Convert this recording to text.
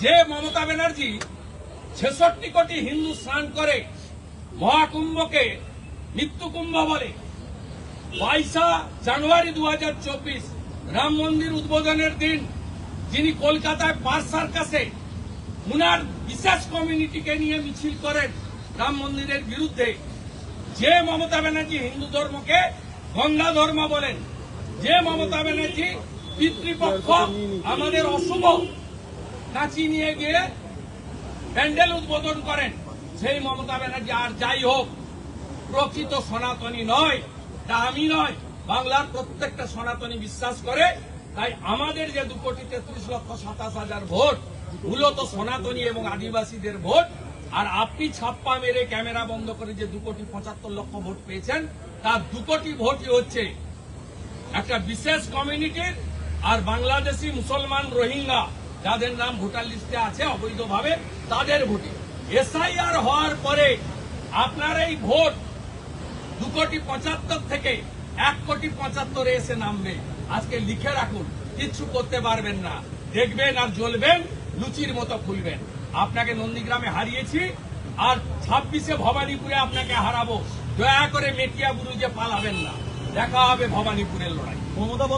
যে মমতা ব্যানার্জি ৬৬ কোটি হিন্দু স্নান করে মহাকুম্ভকে মৃত্যুকুম্ভ বলে, 22 জানুয়ারি 2024 রাম মন্দির উদ্বোধনের দিন যিনি কলকাতায় পার্ক সার্কাসে উনার বিশেষ কমিউনিটিকে নিয়ে মিছিল করেন রাম মন্দিরের বিরুদ্ধে, যে মমতা ব্যানার্জি হিন্দু ধর্মকে গঙ্গা ধর্ম বলেন, যে মমতা ব্যানার্জি পিতৃপক্ষ আমাদের অশুভ কাঁচি নিয়ে গিয়ে প্যান্ডেল উদ্বোধন করেন, সেই মমতা ব্যানার্জি আর যাই হোক প্রকৃত সনাতনী নয়। তা আমি নয়, বাংলার প্রত্যেকটা সনাতনী বিশ্বাস করে। তাই আমাদের যে 2,33,27,000 ভোট মূলত সনাতনী এবং আদিবাসীদের ভোট, আর আপনি ছাপ্পা মেরে ক্যামেরা বন্ধ করে যে 2,75,00,000 ভোট পেয়েছেন, তার 2 কোটি ভোটই হচ্ছে একটা বিশেষ কমিউনিটির আর বাংলাদেশি মুসলমান রোহিঙ্গা যাদের নাম ভোটার লিস্টে আছে অবৈধভাবে, তাদের ভোটে। এসআইআর হওয়ার পরে আপনার এই ভোট 2,75,00,000 থেকে 1,75,00,000 এসে নামবে। আজকে লিখে রাখুন, কিচ্ছু করতে পারবেন না, দেখবেন আর জ্বলবেন, লুচির মতো খুলবেন। আপনাকে নন্দীগ্রামে হারিয়েছি, আর 26-এ ভবানীপুরে আপনাকে হারাবো। দয়া করে মেটিয়া বুরুজে পালাবেন না, দেখা হবে ভবানীপুরের লড়াই।